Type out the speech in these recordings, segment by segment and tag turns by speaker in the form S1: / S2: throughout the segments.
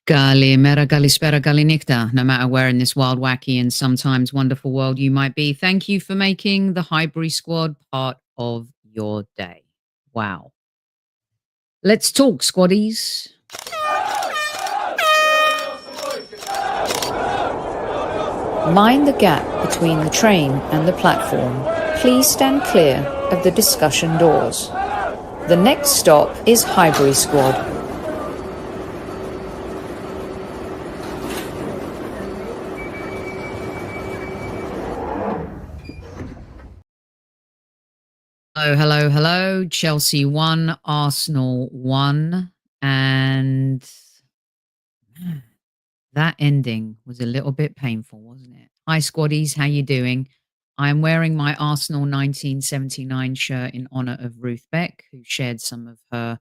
S1: Kalimera, kalispera, kalinikta. No matter where in this wild, wacky, and sometimes wonderful world you might be, thank you for making the Highbury Squad part of your day. Wow. Let's talk, squaddies.
S2: Mind the gap between the train and the platform. Please stand clear of the discussion doors. The next stop is Highbury Squad.
S1: Hello. Chelsea 1, Arsenal 1. And that ending was a little bit painful, wasn't it? Hi, squaddies. How you doing? I'm wearing my Arsenal 1979 shirt in honor of Ruth Beck, who shared some of her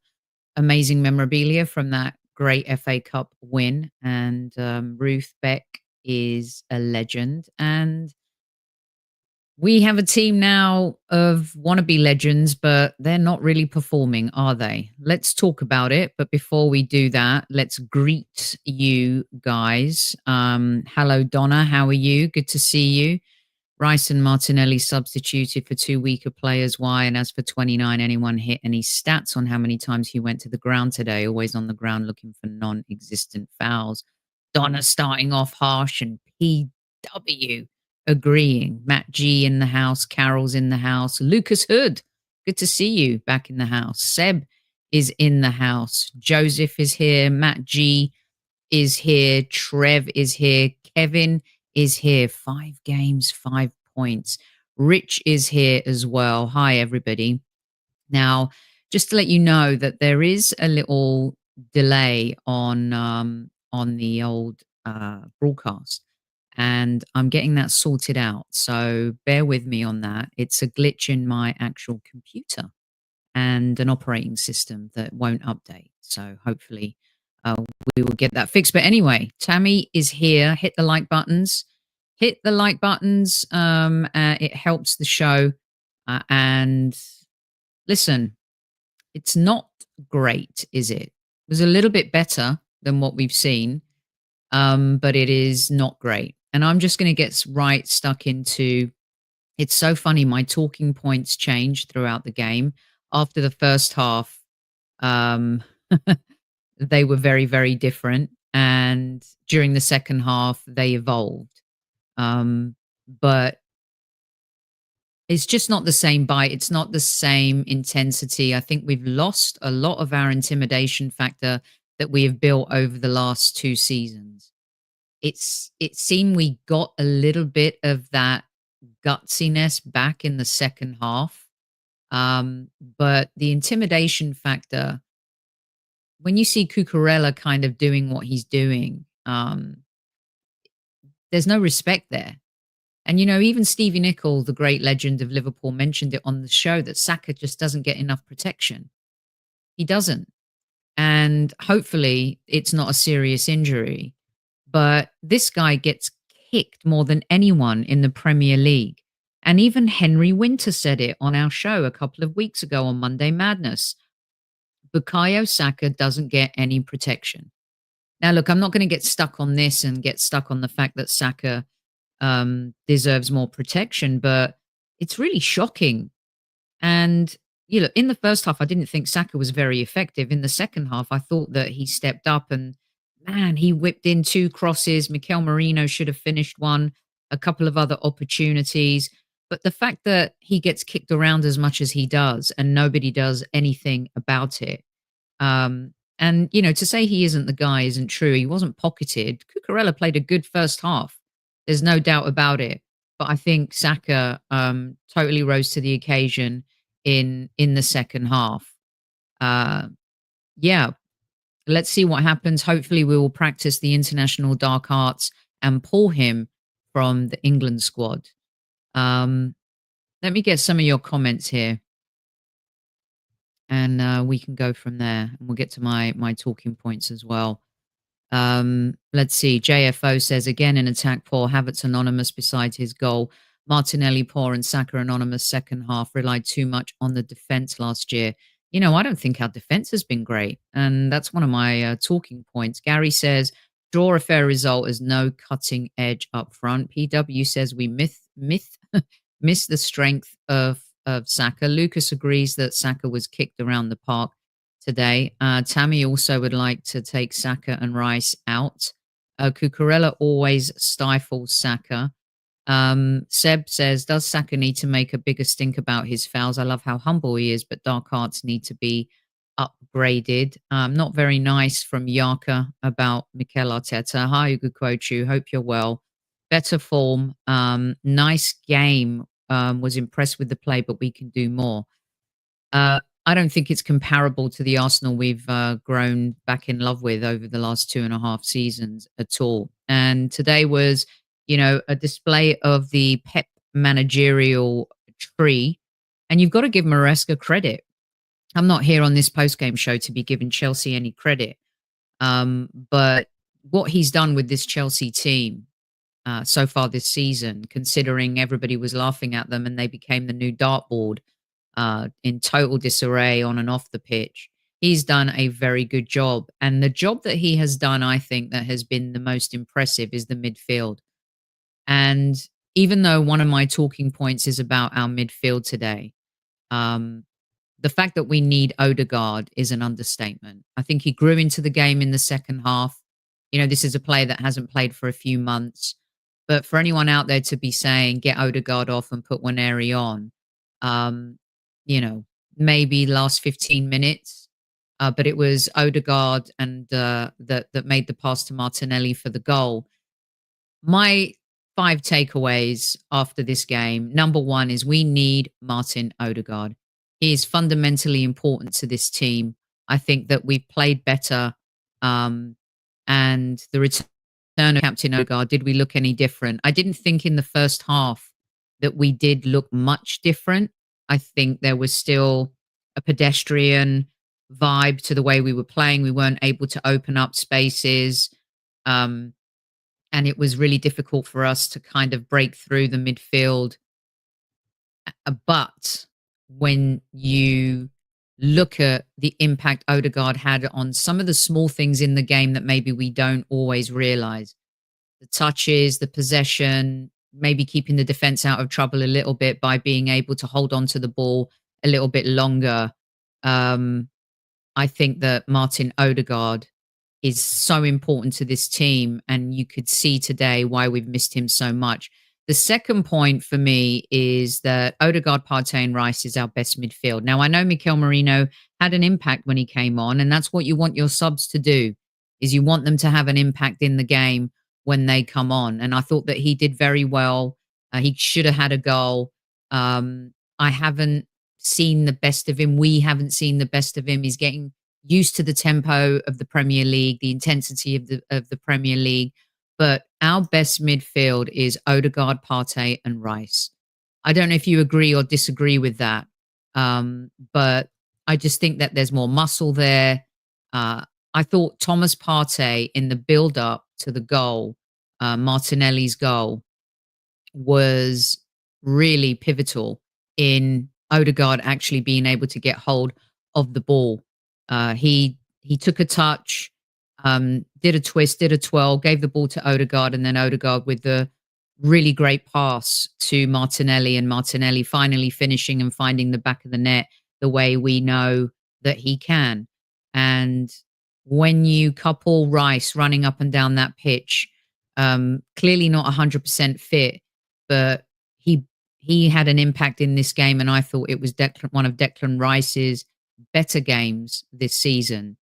S1: amazing memorabilia from that great FA Cup win. And Ruth Beck is a legend. And we have a team now of wannabe legends, but they're not really performing, are they? Let's talk about it. But before we do that, let's greet you guys. Hello, Donna. How are you? Good to see you. Rice and Martinelli substituted for two weaker players. Why? And as for 29, anyone hit any stats on how many times he went to the ground today? Always on the ground looking for non-existent fouls. Donna starting off harsh and PW agreeing. Matt G in the house. Carol's in the house. Lucas Hood, good to see you back in the house. Seb is in the house. Joseph is here. Matt G is here. Trev is here. Kevin is here. 5 games, 5 points. Rich is here as well. Hi, everybody. Now, just to let you know that there is a little delay on the old broadcast, and I'm getting that sorted out. So bear with me on that. It's a glitch in my actual computer and an operating system that won't update. So hopefully we will get that fixed. But anyway, Tammy is here. Hit the like buttons. Hit the like buttons. It helps the show. And listen, it's not great, is it? It was a little bit better than what we've seen, but it is not great. And I'm just going to get right stuck into. It's so funny. My talking points changed throughout the game. After the first half, they were very, very different. And during the second half, they evolved. But it's just not the same bite. It's not the same intensity. I think we've lost a lot of our intimidation factor that we have built over the last 2 seasons. It seemed we got a little bit of that gutsiness back in the second half. But the intimidation factor, when you see Cucurella kind of doing what he's doing, there's no respect there. And, you know, even Stevie Nicol, the great legend of Liverpool, mentioned it on the show that Saka just doesn't get enough protection. He doesn't. And hopefully it's not a serious injury. But this guy gets kicked more than anyone in the Premier League. And even Henry Winter said it on our show a couple of weeks ago on Monday Madness. Bukayo Saka doesn't get any protection. Now, look, I'm not going to get stuck on this and get stuck on the fact that Saka deserves more protection, but it's really shocking. And, you know, in the first half, I didn't think Saka was very effective. In the second half, I thought that he stepped up and, man, he whipped in 2 crosses. Mikel Merino should have finished one, a couple of other opportunities. But the fact that he gets kicked around as much as he does and nobody does anything about it. And, you know, to say he isn't the guy isn't true. He wasn't pocketed. Cucurella played a good first half. There's no doubt about it. But I think Saka totally rose to the occasion in the second half. Yeah, let's see what happens. Hopefully we will practice the international dark arts and pull him from the England squad. Let me get some of your comments here. And we can go from there. And we'll get to my talking points as well. Let's see. JFO says, again, in attack poor. Havertz anonymous besides his goal. Martinelli poor and Saka anonymous second half. Relied too much on the defence last year. I don't think our defense has been great. And that's one of my talking points. Gary says, draw a fair result as no cutting edge up front. PW says we miss the strength of Saka. Lucas agrees that Saka was kicked around the park today. Tammy also would like to take Saka and Rice out. Cucurella always stifles Saka. Seb says, does Saka need to make a bigger stink about his fouls? I love how humble he is, but dark arts need to be upgraded. Not very nice from Yaka about Mikel Arteta. Hi, Ugukochu. Hope you're well. Better form. Nice game. Was impressed with the play, but we can do more. I don't think it's comparable to the Arsenal we've grown back in love with over the last 2.5 seasons at all. And today was, a display of the Pep managerial tree. And you've got to give Maresca credit. I'm not here on this post-game show to be giving Chelsea any credit. But what he's done with this Chelsea team so far this season, considering everybody was laughing at them and they became the new dartboard in total disarray on and off the pitch, he's done a very good job. And the job that he has done, I think, that has been the most impressive is the midfield. And even though one of my talking points is about our midfield today, the fact that we need Odegaard is an understatement. I think he grew into the game in the second half. This is a player that hasn't played for a few months. But for anyone out there to be saying, get Odegaard off and put Waneri on, maybe last 15 minutes. But it was Odegaard and that made the pass to Martinelli for the goal. My 5 takeaways after this game. Number 1 is we need Martin Odegaard. He is fundamentally important to this team. I think that we've played better. And the return of Captain Odegaard, did we look any different? I didn't think in the first half that we did look much different. I think there was still a pedestrian vibe to the way we were playing. We weren't able to open up spaces. And it was really difficult for us to kind of break through the midfield. But when you look at the impact Odegaard had on some of the small things in the game that maybe we don't always realize, the touches, the possession, maybe keeping the defense out of trouble a little bit by being able to hold on to the ball a little bit longer. I think that Martin Odegaard is so important to this team, and you could see today why we've missed him so much. The second point for me is that Odegaard, Partey and Rice is our best midfield. Now, I know Mikel Merino had an impact when he came on, and that's what you want your subs to do, is you want them to have an impact in the game when they come on. And I thought that he did very well. He should have had a goal. I haven't seen the best of him. We haven't seen the best of him. He's getting used to the tempo of the Premier League, the intensity of the Premier League. But our best midfield is Odegaard, Partey and Rice. I don't know if you agree or disagree with that. But I just think that there's more muscle there. I thought Thomas Partey in the build-up to the goal, Martinelli's goal, was really pivotal in Odegaard actually being able to get hold of the ball. He took a touch, did a twist, did a twirl, gave the ball to Odegaard, and then Odegaard with the really great pass to Martinelli, and Martinelli finally finishing and finding the back of the net the way we know that he can. And when you couple Rice running up and down that pitch, clearly not 100% fit, but he had an impact in this game, and I thought it was one of Declan Rice's better games this season.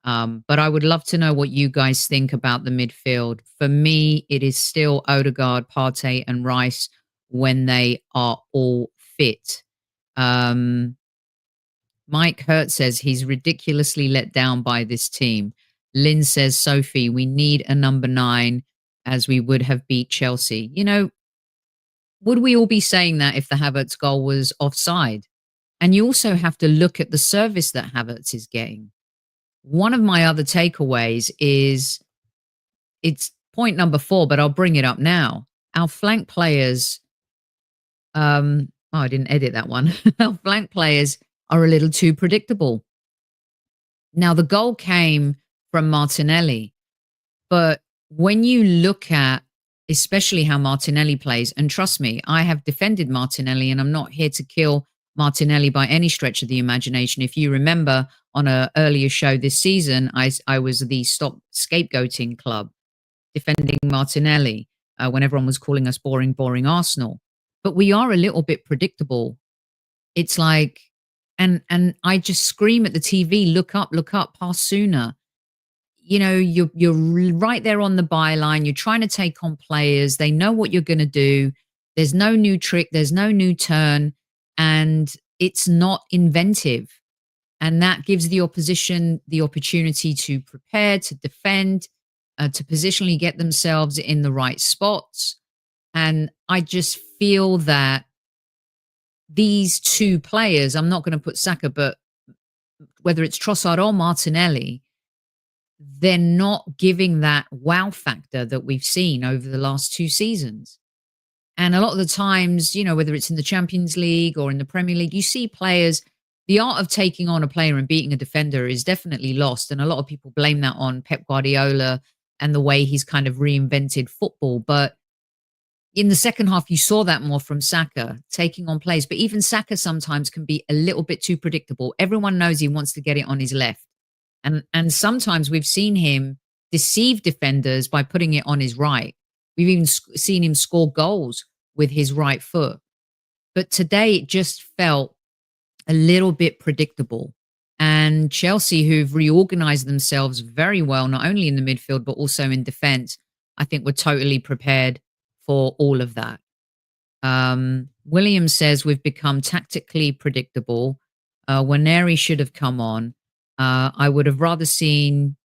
S1: But I would love to know what you guys think about the midfield. For me, it is still Odegaard, Partey and Rice when they are all fit. Mike Hurt says he's ridiculously let down by this team. Lynn says, Sophie, we need a number 9 as we would have beat Chelsea. Would we all be saying that if the Havertz goal was offside? And you also have to look at the service that Havertz is getting. One of my other takeaways is, it's point number 4, but I'll bring it up now. Our flank players, I didn't edit that one. Our flank players are a little too predictable. Now, the goal came from Martinelli, but when you look at especially how Martinelli plays, and trust me, I have defended Martinelli, and I'm not here to kill Martinelli by any stretch of the imagination. If you remember on an earlier show this season, I was the Stop Scapegoating Club defending Martinelli when everyone was calling us boring, boring Arsenal. But we are a little bit predictable. It's like, and I just scream at the TV, look up, pass sooner. You know, you're right there on the byline. You're trying to take on players. They know what you're going to do. There's no new trick. There's no new turn. And it's not inventive. And that gives the opposition the opportunity to prepare, to defend, to positionally get themselves in the right spots. And I just feel that these two players, I'm not going to put Saka, but whether it's Trossard or Martinelli, they're not giving that wow factor that we've seen over the last 2 seasons. And a lot of the times, you know, whether it's in the Champions League or in the Premier League, you see players, the art of taking on a player and beating a defender is definitely lost. And a lot of people blame that on Pep Guardiola and the way he's kind of reinvented football. But in the second half, you saw that more from Saka, taking on plays. But even Saka sometimes can be a little bit too predictable. Everyone knows he wants to get it on his left. And sometimes we've seen him deceive defenders by putting it on his right. We've even seen him score goals with his right foot. But today it just felt a little bit predictable. And Chelsea, who've reorganized themselves very well, not only in the midfield, but also in defense, I think were totally prepared for all of that. William says we've become tactically predictable. Waneri should have come on. I would have rather seen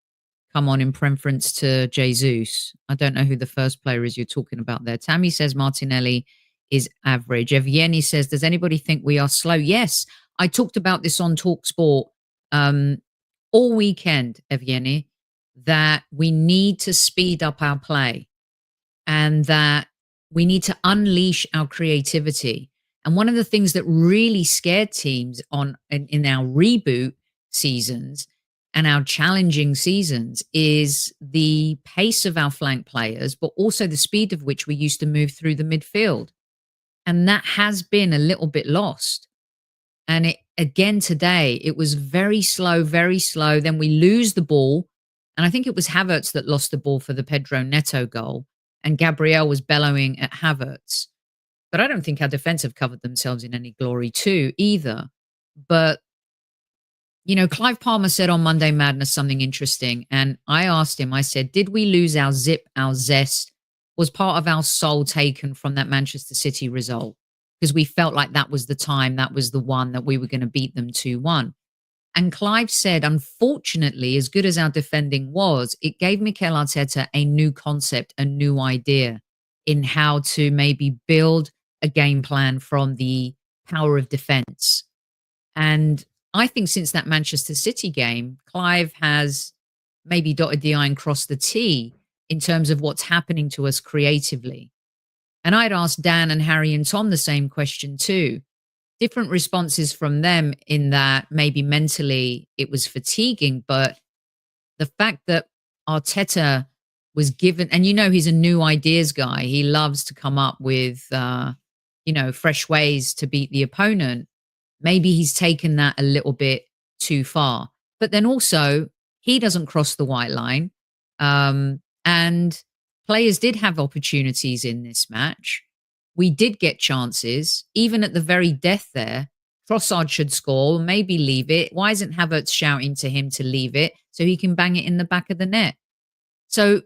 S1: come on in preference to Jesus. I don't know who the first player is you're talking about there. Tammy says Martinelli is average. Evgeny says, does anybody think we are slow? Yes, I talked about this on TalkSport all weekend, Evgeny, that we need to speed up our play and that we need to unleash our creativity. And one of the things that really scared teams in our reboot seasons and our challenging seasons is the pace of our flank players, but also the speed of which we used to move through the midfield. And that has been a little bit lost. And again today, it was very slow, very slow. Then we lose the ball. And I think it was Havertz that lost the ball for the Pedro Neto goal. And Gabriel was bellowing at Havertz. But I don't think our defense have covered themselves in any glory too either. But you know, Clive Palmer said on Monday Madness something interesting. And I asked him, I said, did we lose our zip, our zest? Was part of our soul taken from that Manchester City result? Because we felt like that was the time, that was the one that we were going to beat them 2-1. And Clive said, unfortunately, as good as our defending was, it gave Mikel Arteta a new concept, a new idea in how to maybe build a game plan from the power of defense. And I think since that Manchester City game, Clive has maybe dotted the I and crossed the T in terms of what's happening to us creatively. And I'd asked Dan and Harry and Tom the same question too. Different responses from them in that maybe mentally it was fatiguing, but the fact that Arteta was given, and you know, he's a new ideas guy. He loves to come up with, fresh ways to beat the opponent. Maybe he's taken that a little bit too far. But then also, he doesn't cross the white line. And players did have opportunities in this match. We did get chances, even at the very death there. Trossard should score, maybe leave it. Why isn't Havertz shouting to him to leave it so he can bang it in the back of the net? So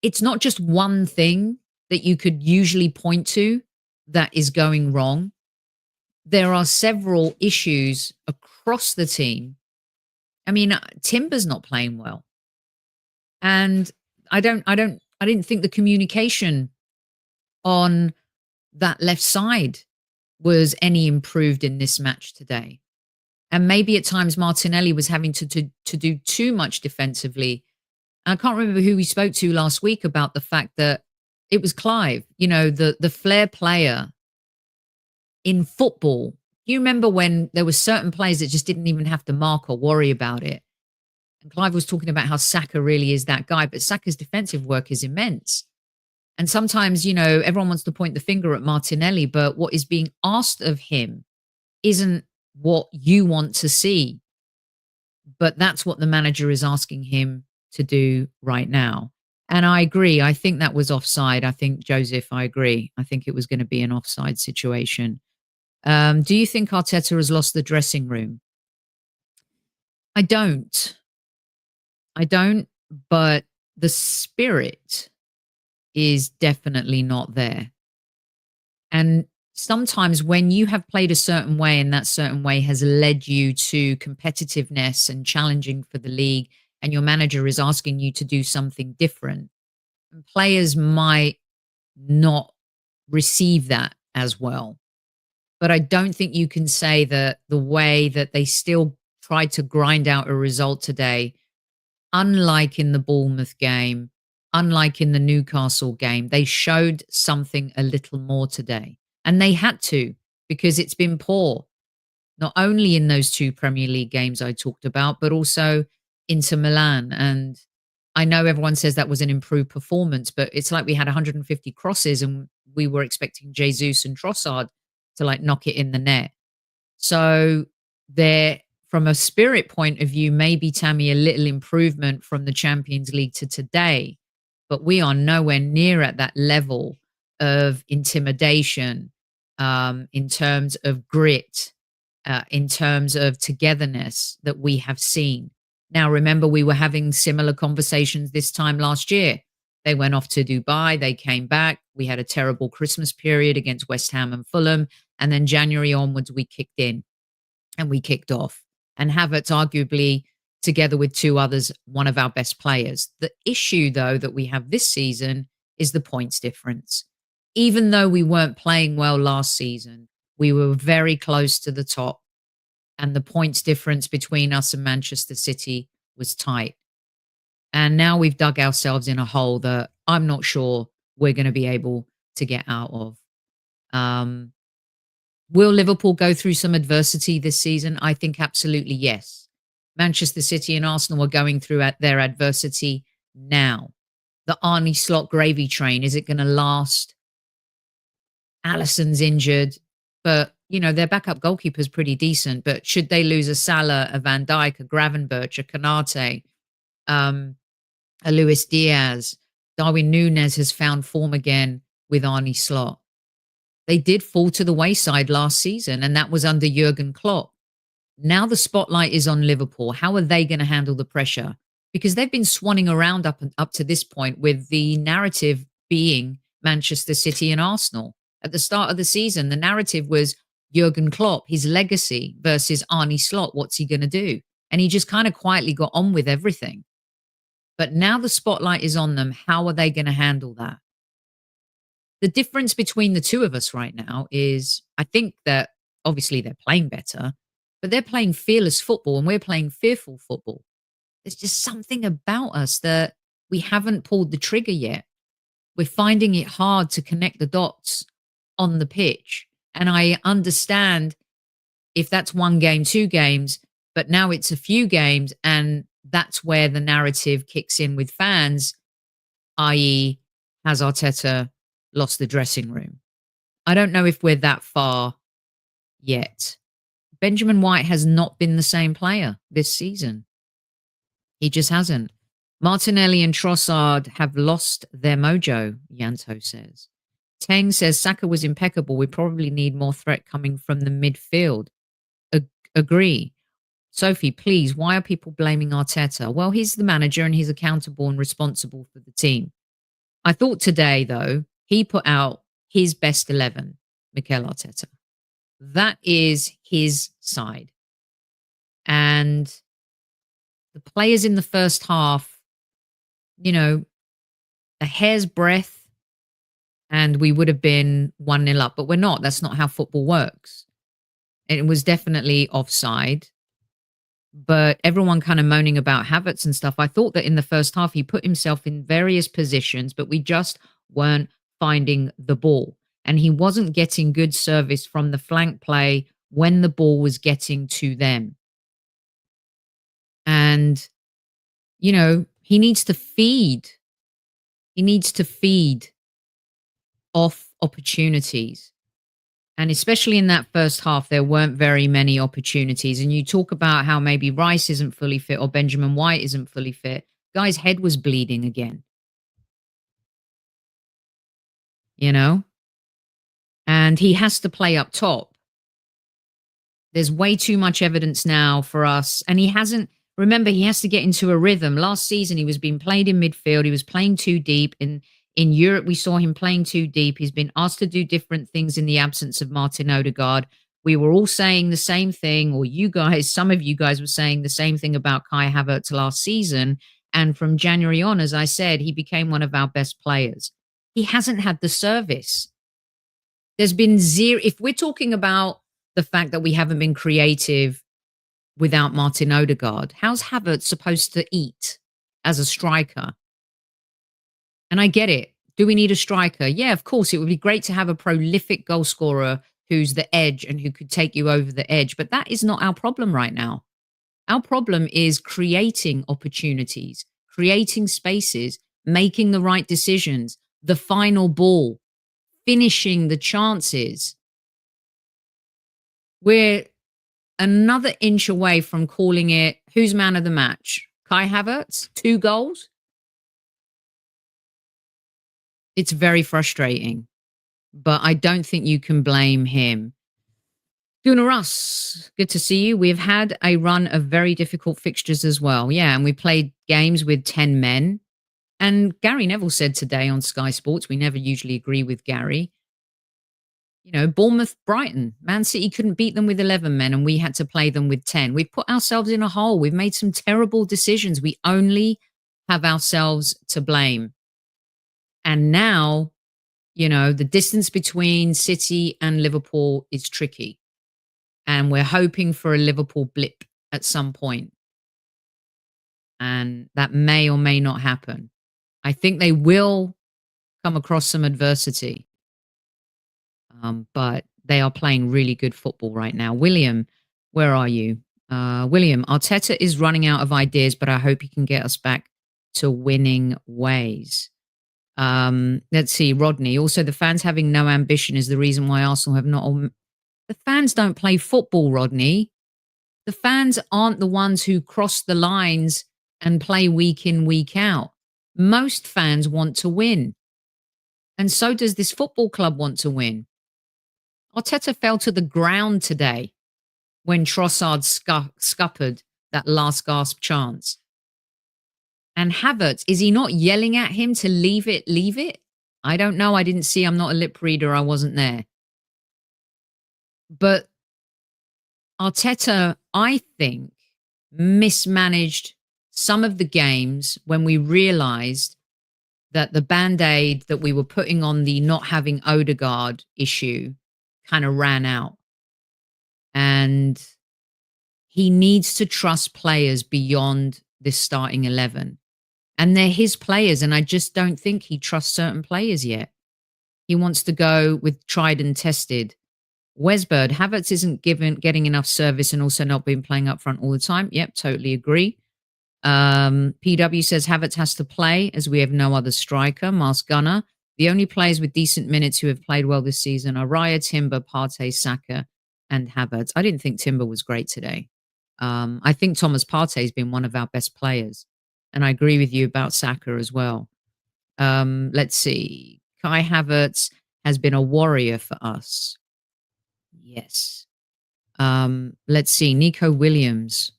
S1: it's not just one thing that you could usually point to that is going wrong. There are several issues across the team. I mean, Timber's not playing well. And I didn't think the communication on that left side was any improved in this match today. And maybe at times Martinelli was having to do too much defensively. And I can't remember who we spoke to last week about the fact that it was Clive, you know, the flair player in football. You remember when there were certain players that just didn't even have to mark or worry about it. And Clive was talking about how Saka really is that guy, but Saka's defensive work is immense. And sometimes, everyone wants to point the finger at Martinelli, but what is being asked of him isn't what you want to see. But that's what the manager is asking him to do right now. And I agree. I think that was offside. I think, Joseph, I agree. I think it was going to be an offside situation. Do you think Arteta has lost the dressing room? I don't. But the spirit is definitely not there. And sometimes when you have played a certain way and that certain way has led you to competitiveness and challenging for the league, and your manager is asking you to do something different, players might not receive that as well. But I don't think you can say that the way that they still tried to grind out a result today, unlike in the Bournemouth game, unlike in the Newcastle game, they showed something a little more today. And they had to, because it's been poor, not only in those 2 Premier League games I talked about, but also Inter Milan. And I know everyone says that was an improved performance, but it's like we had 150 crosses and we were expecting Jesus and Trossard to knock it in the net. So there, from a spirit point of view, maybe, Tammy, a little improvement from the Champions League to today, but we are nowhere near at that level of intimidation, in terms of grit, in terms of togetherness that we have seen. Now, remember, we were having similar conversations this time last year. They went off to Dubai. They came back. We had a terrible Christmas period against West Ham and Fulham. And then January onwards, we kicked in and we kicked off. And Havertz, arguably, together with 2 others, one of our best players. The issue, though, that we have this season is the points difference. Even though we weren't playing well last season, we were very close to the top. And the points difference between us and Manchester City was tight. And now we've dug ourselves in a hole that I'm not sure we're going to be able to get out of. Will Liverpool go through some adversity this season? I think absolutely yes. Manchester City and Arsenal are going through their adversity now. The Arnie Slot gravy train, is it going to last? Alisson's injured, but their backup goalkeeper's pretty decent. But should they lose a Salah, a Van Dijk, a Gravenberch, a Konate, a Luis Diaz, Darwin Núñez has found form again with Arnie Slot. They did fall to the wayside last season, and that was under Jurgen Klopp. Now the spotlight is on Liverpool. How are they going to handle the pressure? Because they've been swanning around up to this point with the narrative being Manchester City and Arsenal. At the start of the season, the narrative was Jurgen Klopp, his legacy versus Arnie Slot. What's he going to do? And he just kind of quietly got on with everything. But now the spotlight is on them. How are they going to handle that? The difference between the 2 of us right now is, I think that obviously they're playing better, but they're playing fearless football and we're playing fearful football. There's just something about us that we haven't pulled the trigger yet. We're finding it hard to connect the dots on the pitch. And I understand if that's 1 game, 2 games, but now it's a few games, and that's where the narrative kicks in with fans, i.e., has Arteta lost the dressing room? I don't know if we're that far yet. Benjamin White has not been the same player this season. He just hasn't. Martinelli and Trossard have lost their mojo, Yanto says. Teng says Saka was impeccable. We probably need more threat coming from the midfield. Agree. Sophie, please, why are people blaming Arteta? Well, he's the manager and he's accountable and responsible for the team. I thought today, though, he put out his best 11, Mikel Arteta. That is his side. And the players in the first half, a hair's breadth, and we would have been 1-0 up, but we're not. That's not how football works. It was definitely offside. But everyone kind of moaning about Havertz and stuff. I thought that in the first half, he put himself in various positions, but we just weren't finding the ball. And he wasn't getting good service from the flank play when the ball was getting to them. And you know, he needs to feed. He needs to feed off opportunities. And especially in that first half, there weren't very many opportunities. And you talk about how maybe Rice isn't fully fit or Benjamin White isn't fully fit. Guy's head was bleeding again, you know? And he has to play up top. There's way too much evidence now for us. And he hasn't, remember, he has to get into a rhythm. Last season, he was being played in midfield. He was playing too deep. In Europe, we saw him playing too deep. He's been asked to do different things in the absence of Martin Odegaard. We were all saying the same thing, or you guys, some of you guys were saying the same thing about Kai Havertz last season. And from January on, as I said, he became one of our best players. He hasn't had the service. There's been zero. If we're talking about the fact that we haven't been creative without Martin Odegaard, how's Havertz supposed to eat as a striker? And I get it. Do we need a striker? Yeah, of course. It would be great to have a prolific goal scorer who's the edge and who could take you over the edge. But that is not our problem right now. Our problem is creating opportunities, creating spaces, making the right decisions, the final ball, finishing the chances. We're another inch away from calling it who's man of the match. Kai Havertz, 2 goals. It's very frustrating, but I don't think you can blame him. Gunnar Russ, good to see you. We've had a run of very difficult fixtures as well. Yeah, and we played games with 10 men. And Gary Neville said today on Sky Sports, we never usually agree with Gary, you know, Bournemouth, Brighton, Man City couldn't beat them with 11 men and we had to play them with 10. We've put ourselves in a hole. We've made some terrible decisions. We only have ourselves to blame. And now, you know, the distance between City and Liverpool is tricky. And we're hoping for a Liverpool blip at some point. And that may or may not happen. I think they will come across some adversity. But they are playing really good football right now. William, where are you? William, Arteta is running out of ideas, but I hope he can get us back to winning ways. Let's see, Rodney. Also, the fans having no ambition is the reason why Arsenal have not. The fans don't play football, Rodney. The fans aren't the ones who cross the lines and play week in, week out. Most fans want to win. And so does this football club want to win. Arteta fell to the ground today when Trossard scuppered that last gasp chance. And Havertz, is he not yelling at him to leave it, leave it? I don't know. I didn't see. I'm not a lip reader. I wasn't there. But Arteta, I think, mismanaged some of the games when we realized that the Band-Aid that we were putting on the not having Odegaard issue kind of ran out. And he needs to trust players beyond this starting 11. And they're his players, and I just don't think he trusts certain players yet. He wants to go with tried and tested. Wesbird, Havertz isn't getting enough service and also not been playing up front all the time. Yep, totally agree. PW says Havertz has to play as we have no other striker. Mars Gunner, the only players with decent minutes who have played well this season are Raya, Timber, Partey, Saka, and Havertz. I didn't think Timber was great today. I think Thomas Partey has been one of our best players. And I agree with you about Saka as well. Let's see. Kai Havertz has been a warrior for us. Yes. Let's see. Nico Williams.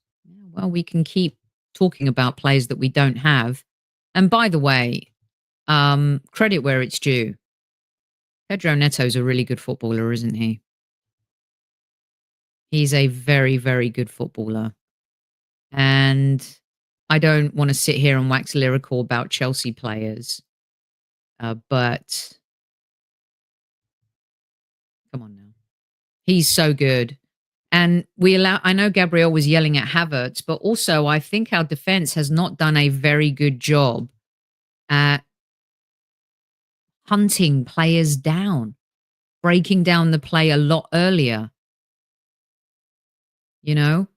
S1: Well, we can keep talking about players that we don't have. And by the way, credit where it's due. Pedro Neto's a really good footballer, isn't he? He's a very, very good footballer. And I don't want to sit here and wax lyrical about Chelsea players. But come on now. He's so good. And I know Gabriel was yelling at Havertz, but also I think our defense has not done a very good job at hunting players down, breaking down the play a lot earlier, you know?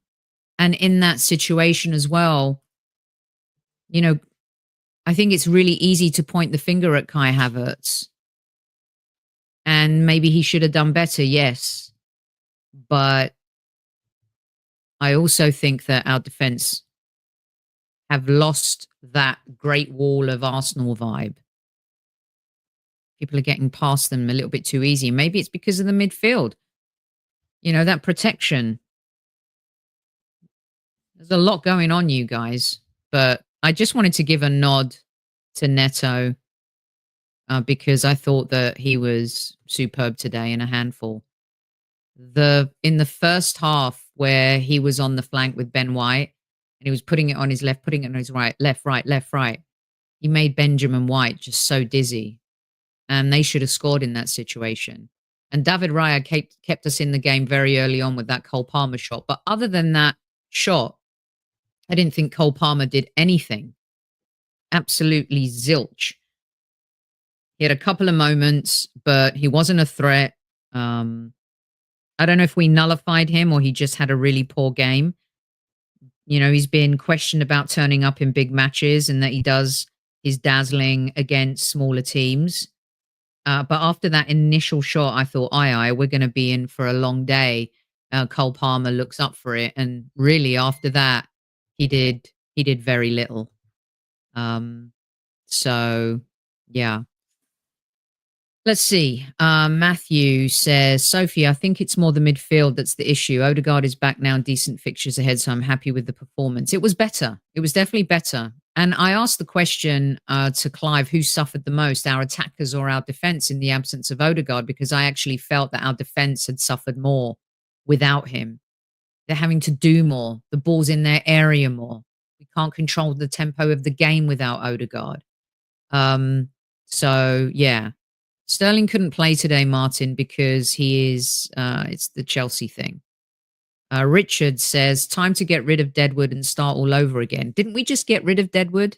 S1: And in that situation as well, You know, I think it's really easy to point the finger at Kai Havertz. And maybe he should have done better, yes. But I also think that our defence have lost that great wall of Arsenal vibe. People are getting past them a little bit too easy. Maybe it's because of the midfield. You know, that protection. There's a lot going on, you guys. But I just wanted to give a nod to Neto because I thought that he was superb today in a handful. In the first half where he was on the flank with Ben White and he was putting it on his left, putting it on his right, left, right, left, right. He made Benjamin White just so dizzy. And they should have scored in that situation. And David Raya kept us in the game very early on with that Cole Palmer shot. But other than that shot, I didn't think Cole Palmer did anything. Absolutely zilch. He had a couple of moments, but he wasn't a threat. I don't know if we nullified him or he just had a really poor game. You know, he's been questioned about turning up in big matches and that he does his dazzling against smaller teams. But after that initial shot, I thought, we're going to be in for a long day. Cole Palmer looks up for it. And really after that, he did very little. So, yeah. Let's see. Matthew says, Sophie, I think it's more the midfield that's the issue. Odegaard is back now, decent fixtures ahead, so I'm happy with the performance. It was better. It was definitely better. And I asked the question to Clive, who suffered the most, our attackers or our defence in the absence of Odegaard, because I actually felt that our defence had suffered more without him. They're having to do more. The ball's in their area more. We can't control the tempo of the game without Odegaard. So, yeah. Sterling couldn't play today, Martin, because he is, it's the Chelsea thing. Richard says, time to get rid of Deadwood and start all over again. Didn't we just get rid of Deadwood?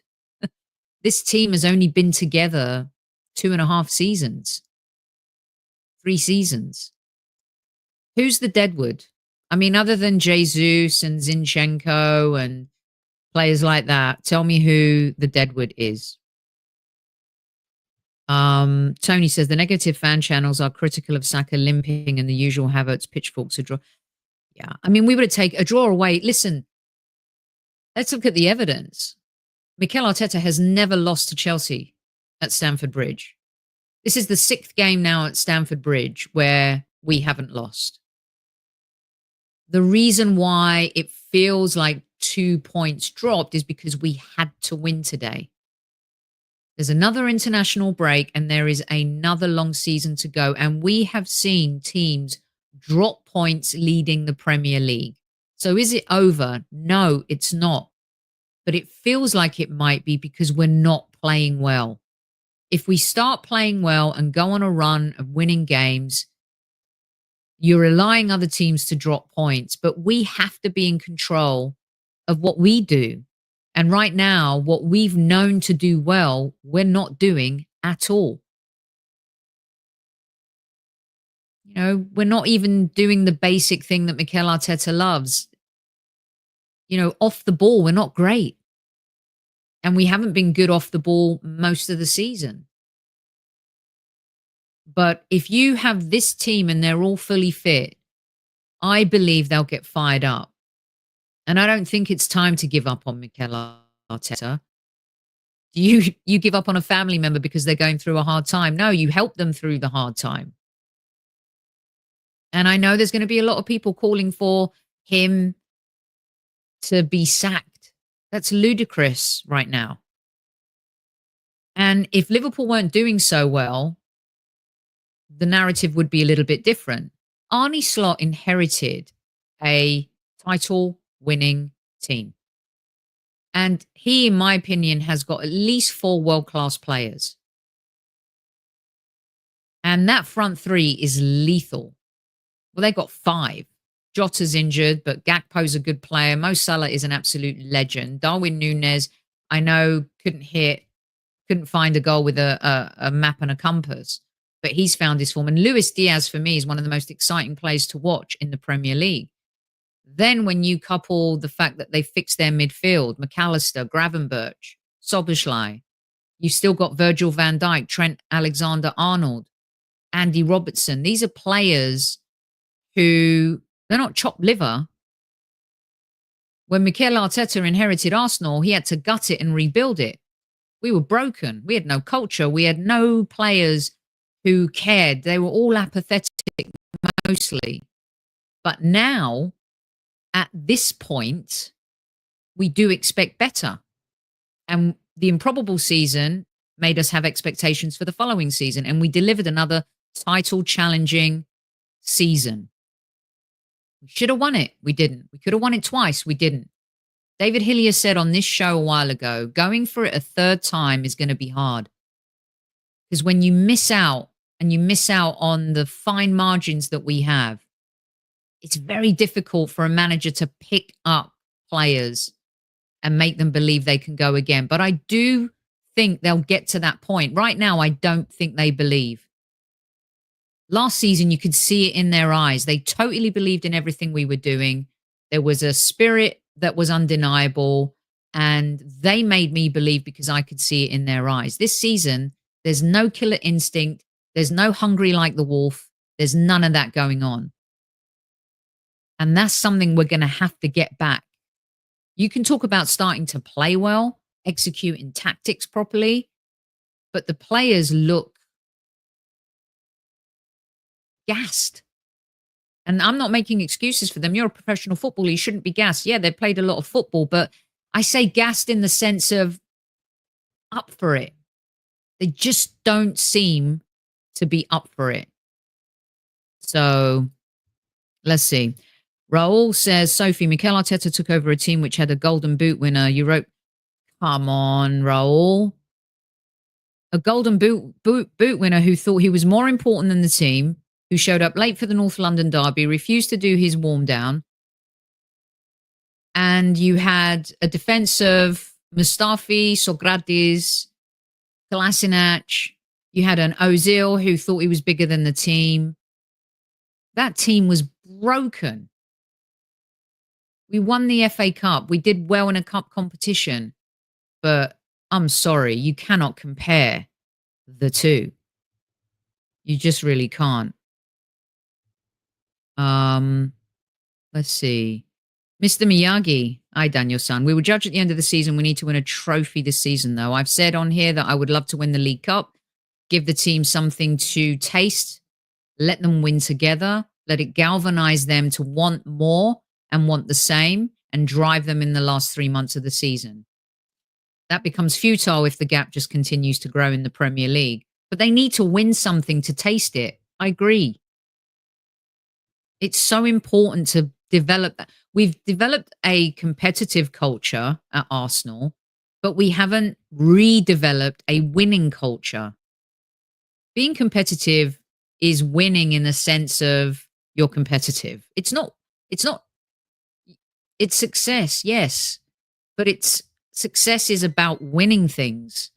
S1: This team has only been together 2.5 seasons. 3 seasons. Who's the Deadwood? I mean, other than Jesus and Zinchenko and players like that, tell me who the Deadwood is. Tony says the negative fan channels are critical of Saka limping and the usual Havertz pitchforks a draw. Yeah, I mean, we would take a draw away. Listen, let's look at the evidence. Mikel Arteta has never lost to Chelsea at Stamford Bridge. This is the 6th game now at Stamford Bridge where we haven't lost. The reason why it feels like 2 points dropped is because we had to win today. There's another international break and there is another long season to go. And we have seen teams drop points leading the Premier League. So is it over? No, it's not. But it feels like it might be because we're not playing well. If we start playing well and go on a run of winning games, you're relying other teams to drop points. But we have to be in control of what we do. And right now, what we've known to do well, we're not doing at all. You know, we're not even doing the basic thing that Mikel Arteta loves. You know, off the ball, we're not great. And we haven't been good off the ball most of the season. But if you have this team and they're all fully fit, I believe they'll get fired up. And I don't think it's time to give up on Mikel Arteta. Do you give up on a family member because they're going through a hard time? No, you help them through the hard time. And I know there's going to be a lot of people calling for him to be sacked. That's ludicrous right now. And if Liverpool weren't doing so well, the narrative would be a little bit different. Arne Slot inherited a title-winning team. And he, in my opinion, has got at least 4 world-class players. And that front 3 is lethal. Well, they've got 5. Jota's injured, but Gakpo's a good player. Mo Salah is an absolute legend. Darwin Núñez, I know, couldn't find a goal with a map and a compass, but he's found his form. And Luis Diaz, for me, is one of the most exciting players to watch in the Premier League. Then when you couple the fact that they fixed their midfield, McAllister, Gravenberch, Szoboszlai. You've still got Virgil van Dijk, Trent Alexander-Arnold, Andy Robertson. These are players who, they're not chopped liver. When Mikel Arteta inherited Arsenal, he had to gut it and rebuild it. We were broken. We had no culture. We had no players who cared. They were all apathetic mostly. But now, at this point, we do expect better. And the improbable season made us have expectations for the following season. And we delivered another title-challenging season. We should have won it. We didn't. We could have won it twice. We didn't. David Hillier said on this show a while ago, going for it a third time is going to be hard. Because when you miss out, and you miss out on the fine margins that we have, it's very difficult for a manager to pick up players and make them believe they can go again. But I do think they'll get to that point. Right now, I don't think they believe. Last season, you could see it in their eyes. They totally believed in everything we were doing. There was a spirit that was undeniable, and they made me believe because I could see it in their eyes. This season, there's no killer instinct. There's no hungry like the wolf. There's none of that going on. And that's something we're going to have to get back. You can talk about starting to play well, executing tactics properly, but the players look gassed. And I'm not making excuses for them. You're a professional footballer. You shouldn't be gassed. Yeah, they played a lot of football, but I say gassed in the sense of up for it. They just don't seem to be up for it. So let's see. Raul says, Sophie, Mikel Arteta took over a team which had a golden boot winner. You wrote, come on, Raul. A golden boot winner who thought he was more important than the team, who showed up late for the North London derby, refused to do his warm down. And you had a defense of Mustafi, Sokratis, Kolasinac. You had an Ozil who thought he was bigger than the team. That team was broken. We won the FA Cup. We did well in a cup competition. But I'm sorry, you cannot compare the two. You just really can't. Let's see. Mr. Miyagi. Hi, Daniel-san. We will judge at the end of the season. We need to win a trophy this season, though. I've said on here that I would love to win the League Cup. Give the team something to taste. Let them win together. Let it galvanize them to want more and want the same and drive them in the last 3 months of the season. That becomes futile if the gap just continues to grow in the Premier League. But they need to win something to taste it. I agree. It's so important to develop that. We've developed a competitive culture at Arsenal, but we haven't redeveloped a winning culture. Being competitive is winning in the sense of you're competitive. It's success, yes, but success is about winning things.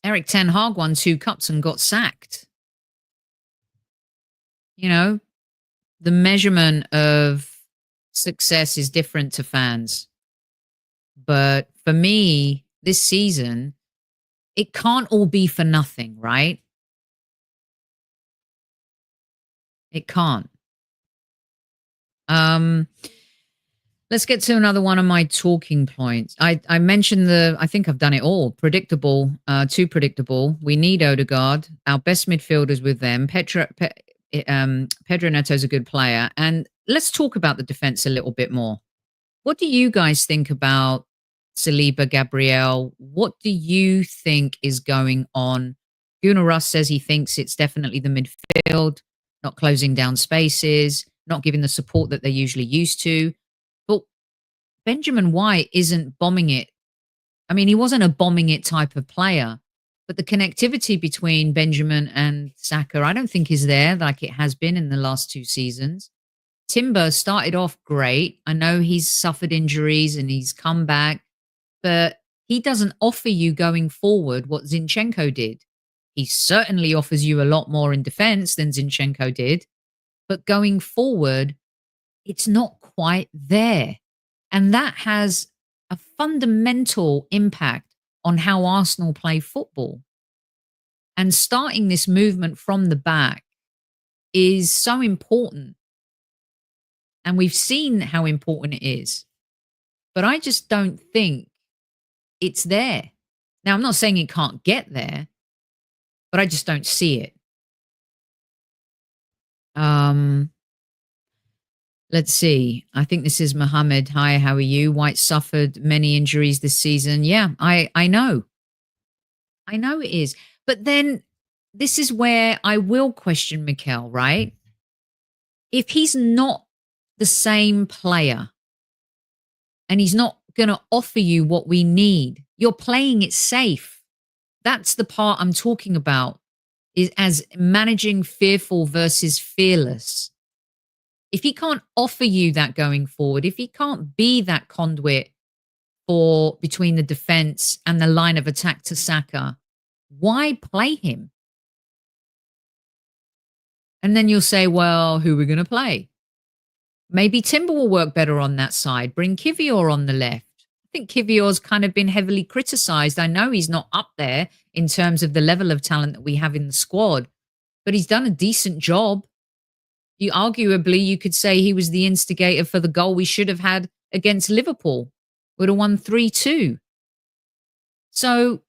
S1: Eric Ten Hag won 2 cups and got sacked. You know, the measurement of success is different to fans. But for me, this season, it can't all be for nothing, right? It can't. Let's get to another one of my talking points. I mentioned I think I've done it all. Predictable, too predictable. We need Odegaard. Our best midfielders with them. Pedro Neto's a good player. And let's talk about the defense a little bit more. What do you guys think about Saliba, Gabriel? What do you think is going on? Gunnar Russ says he thinks it's definitely the midfield, not closing down spaces, not giving the support that they're usually used to. But Benjamin White isn't bombing it. I mean, he wasn't a bombing it type of player, but the connectivity between Benjamin and Saka, I don't think is there like it has been in the last 2 seasons. Timber started off great. I know he's suffered injuries and he's come back, but he doesn't offer you going forward what Zinchenko did. He certainly offers you a lot more in defense than Zinchenko did, but going forward, it's not quite there. And that has a fundamental impact on how Arsenal play football. And starting this movement from the back is so important. And we've seen how important it is. But I just don't think it's there. Now, I'm not saying it can't get there, but I just don't see it. Let's see. I think this is Mohammed. Hi, how are you? White suffered many injuries this season. Yeah, I know. I know it is. But then this is where I will question Mikel, right? If he's not the same player and he's not going to offer you what we need, you're playing it safe. That's the part I'm talking about, is as managing fearful versus fearless. If he can't offer you that going forward, if he can't be that conduit for between the defense and the line of attack to Saka, why play him? And then you'll say, well, who are we going to play? Maybe Timber will work better on that side. Bring Kivior on the left. I think Kivior's kind of been heavily criticised. I know he's not up there in terms of the level of talent that we have in the squad, but he's done a decent job. Arguably, you could say he was the instigator for the goal we should have had against Liverpool. Would have won 3-2. So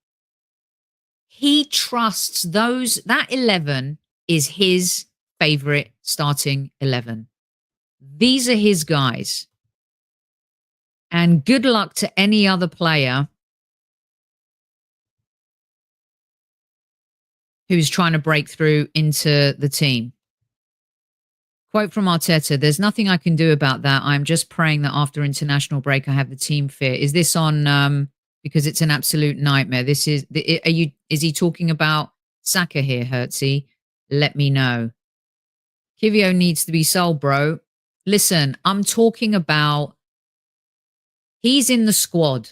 S1: he trusts that 11 is his favourite starting 11. These are his guys. And good luck to any other player who's trying to break through into the team. Quote from Arteta, there's nothing I can do about that. I'm just praying that after international break, I have the team fit. Is this on, because it's an absolute nightmare. Is he talking about Saka here, Hertzy? Let me know. Kivio needs to be sold, bro. Listen, I'm talking about he's in the squad.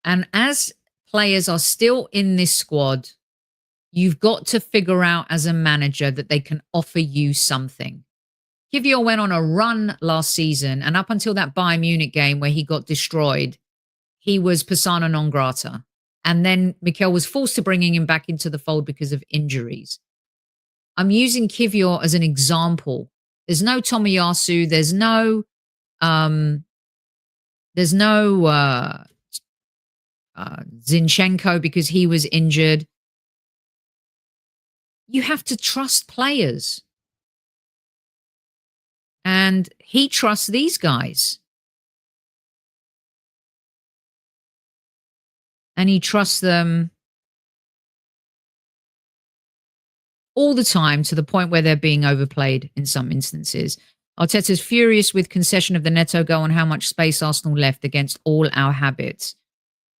S1: And as players are still in this squad, you've got to figure out as a manager that they can offer you something. Kivior went on a run last season, and up until that Bayern Munich game where he got destroyed, he was persona non grata. And then Mikel was forced to bringing him back into the fold because of injuries. I'm using Kivior as an example. There's no Tomiyasu. There's no Zinchenko because he was injured. You have to trust players. And he trusts these guys. And he trusts them all the time to the point where they're being overplayed in some instances. Arteta's furious with concession of the Neto goal and how much space Arsenal left against all our habits.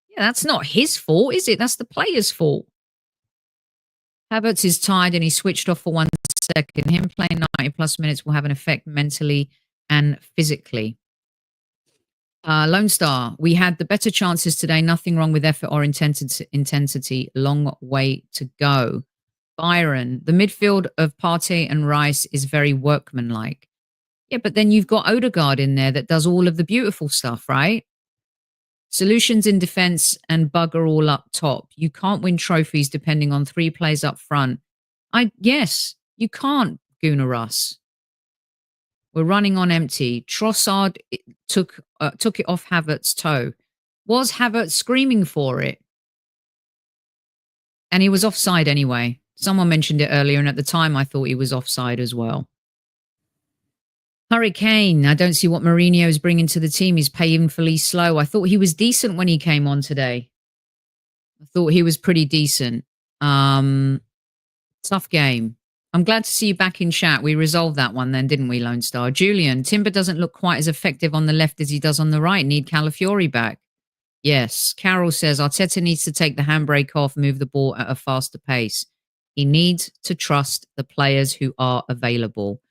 S1: Yeah, that's not his fault, is it? That's the player's fault. Havertz is tired and he switched off for 1 second. Him playing 90 plus minutes will have an effect mentally and physically. Lone Star, we had the better chances today. Nothing wrong with effort or intensity. Long way to go. Byron, the midfield of Partey and Rice is very workmanlike. Yeah, but then you've got Odegaard in there that does all of the beautiful stuff, right? Solutions in defense and bugger all up top. You can't win trophies depending on 3 plays up front. Yes, you can't, Gunnar Russ. We're running on empty. Trossard took it off Havertz's toe. Was Havertz screaming for it? And he was offside anyway. Someone mentioned it earlier, and at the time I thought he was offside as well. Hurricane, I don't see what Mourinho is bringing to the team. He's painfully slow. I thought he was decent when he came on today. I thought he was pretty decent. Tough game. I'm glad to see you back in chat. We resolved that one then, didn't we, Lone Star? Julian, Timber doesn't look quite as effective on the left as he does on the right. Need Calafiori back. Yes. Carol says Arteta needs to take the handbrake off, move the ball at a faster pace. He needs to trust the players who are available.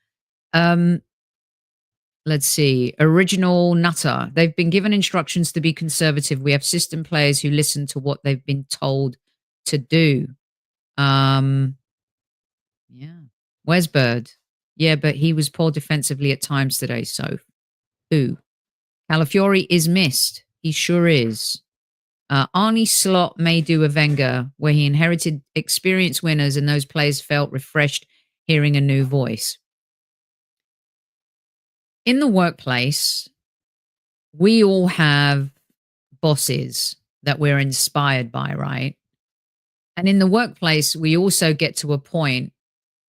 S1: Let's see. Original Nutter. They've been given instructions to be conservative. We have system players who listen to what they've been told to do. Yeah. Where's Bird? Yeah, but he was poor defensively at times today. So, who? Calafiori is missed. He sure is. Arnie Slot may do a Wenger, where he inherited experienced winners and those players felt refreshed hearing a new voice. In the workplace, we all have bosses that we're inspired by, right? And in the workplace, we also get to a point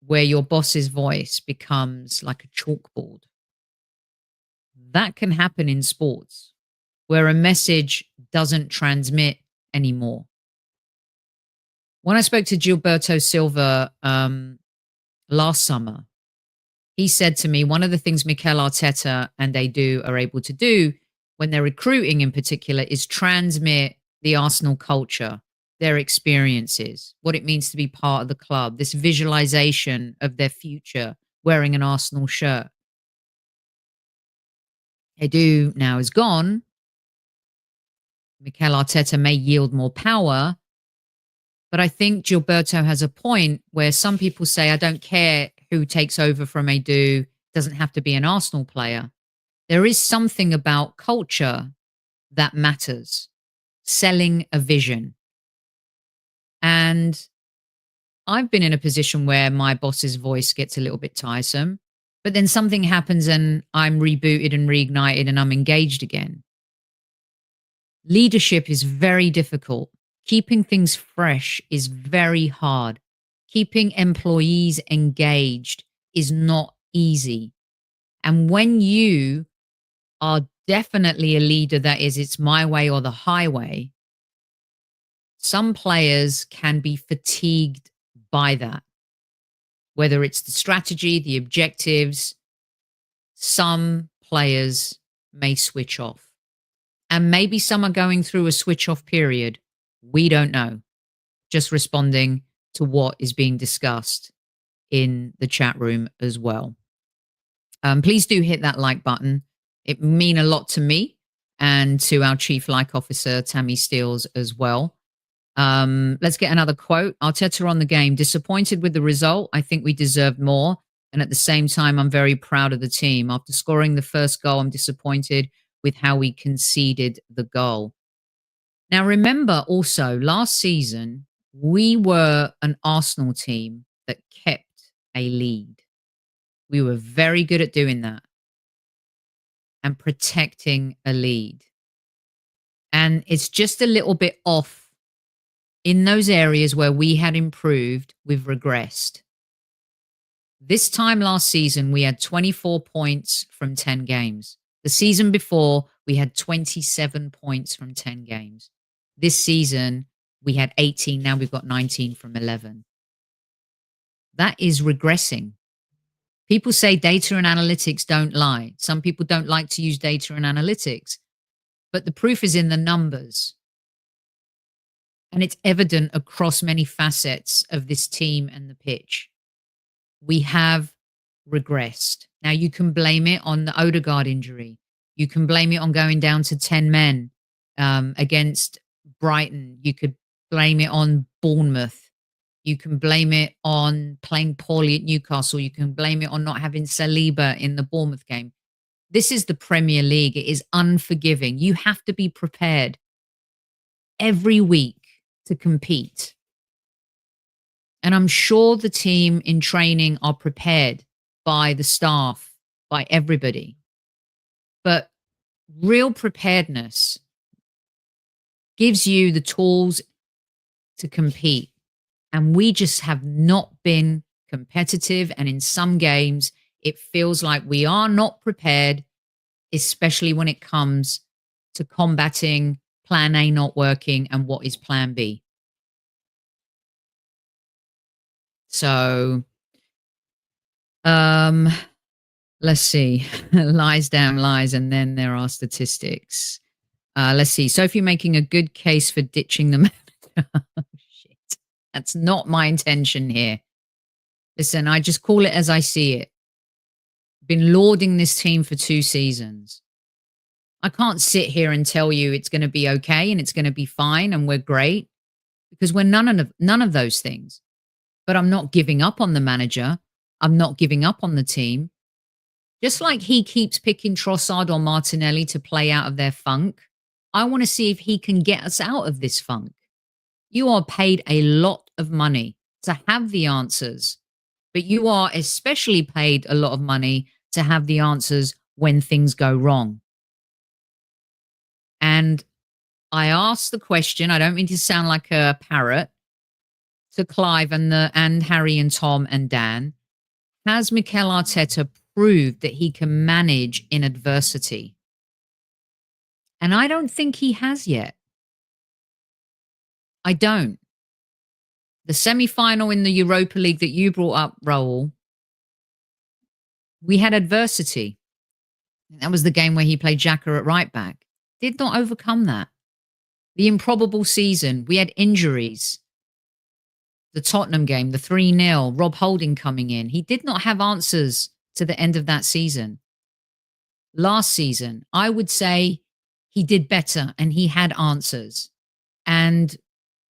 S1: where your boss's voice becomes like a chalkboard. That can happen in sports, where a message doesn't transmit anymore. When I spoke to Gilberto Silva last summer, he said to me, one of the things Mikel Arteta and they are able to do when they're recruiting in particular is transmit the Arsenal culture, their experiences, what it means to be part of the club, this visualization of their future wearing an Arsenal shirt. Edu now is gone. Mikel Arteta may yield more power, but I think Gilberto has a point where some people say, I don't care who takes over from Edu, doesn't have to be an Arsenal player. There is something about culture that matters, selling a vision. And I've been in a position where my boss's voice gets a little bit tiresome, but then something happens and I'm rebooted and reignited and I'm engaged again. Leadership is very difficult. Keeping things fresh is very hard. Keeping employees engaged is not easy. And when you are definitely a leader that is, it's my way or the highway, some players can be fatigued by that. Whether it's the strategy, the objectives, some players may switch off. And maybe some are going through a switch off period. We don't know. Just responding to what is being discussed in the chat room as well. Please do hit that like button. It means a lot to me and to our Chief Like Officer, Tammy Steels, as well. Let's get another quote. Arteta on the game. Disappointed with the result. I think we deserved more. And at the same time, I'm very proud of the team. After scoring the first goal, I'm disappointed with how we conceded the goal. Now, remember also, last season, we were an Arsenal team that kept a lead. We were very good at doing that and protecting a lead. And it's just a little bit off in those areas where we had improved, we've regressed. This time last season, we had 24 points from 10 games. The season before, we had 27 points from 10 games. This season, we had 18. Now we've got 19 from 11. That is regressing. People say data and analytics don't lie. Some people don't like to use data and analytics. But the proof is in the numbers. And it's evident across many facets of this team and the pitch. We have regressed. Now, you can blame it on the Odegaard injury. You can blame it on going down to 10 men against Brighton. You could blame it on Bournemouth. You can blame it on playing poorly at Newcastle. You can blame it on not having Saliba in the Bournemouth game. This is the Premier League. It is unforgiving. You have to be prepared every week to compete. And I'm sure the team in training are prepared by the staff, by everybody. But real preparedness gives you the tools to compete. And we just have not been competitive. And in some games, it feels like we are not prepared, especially when it comes to combating plan A not working and what is plan B. So, let's see. Lies down lies, and then there are statistics. Let's see. Sophie making a good case for ditching the manager. Shit. That's not my intention here. Listen, I just call it as I see it. Been lauding this team for 2 seasons. I can't sit here and tell you it's going to be okay and it's going to be fine and we're great, because we're none of those things. But I'm not giving up on the manager. I'm not giving up on the team. Just like he keeps picking Trossard or Martinelli to play out of their funk, I want to see if he can get us out of this funk. You are paid a lot of money to have the answers, but you are especially paid a lot of money to have the answers when things go wrong. And I asked the question, I don't mean to sound like a parrot, to Clive and Harry and Tom and Dan. Has Mikel Arteta proved that he can manage in adversity? And I don't think he has yet. I don't. The semi-final in the Europa League that you brought up, Raul, we had adversity. That was the game where he played Xhaka at right back. Did not overcome that. The improbable season, we had injuries. The Tottenham game, the 3-0, Rob Holding coming in. He did not have answers to the end of that season. Last season, I would say he did better and he had answers. And,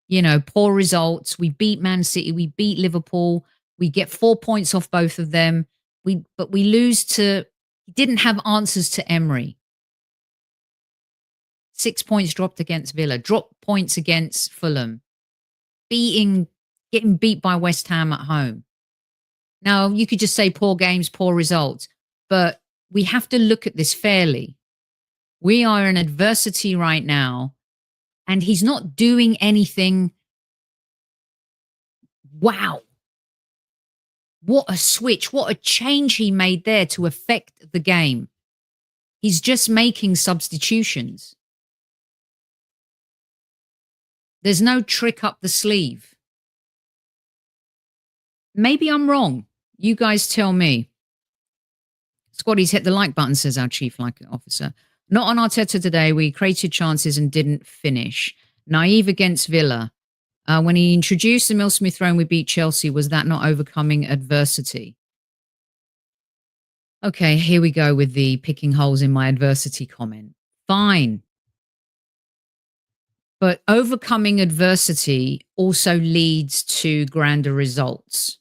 S1: you know, poor results. We beat Man City. We beat Liverpool. We get 4 points off both of them. But we lose to, he didn't have answers to Emery. 6 points dropped against Villa, dropped points against Fulham, getting beat by West Ham at home. Now, you could just say poor games, poor results, but we have to look at this fairly. We are in adversity right now, and he's not doing anything. Wow. What a switch, what a change he made there to affect the game. He's just making substitutions. There's no trick up the sleeve. Maybe I'm wrong. You guys tell me. Squaddies, hit the like button, says our chief like officer. Not on Arteta today. We created chances and didn't finish. Naive against Villa. When he introduced the Mill Smith throne, we beat Chelsea. Was that not overcoming adversity? Okay, here we go with the picking holes in my adversity comment. Fine. But overcoming adversity also leads to grander results.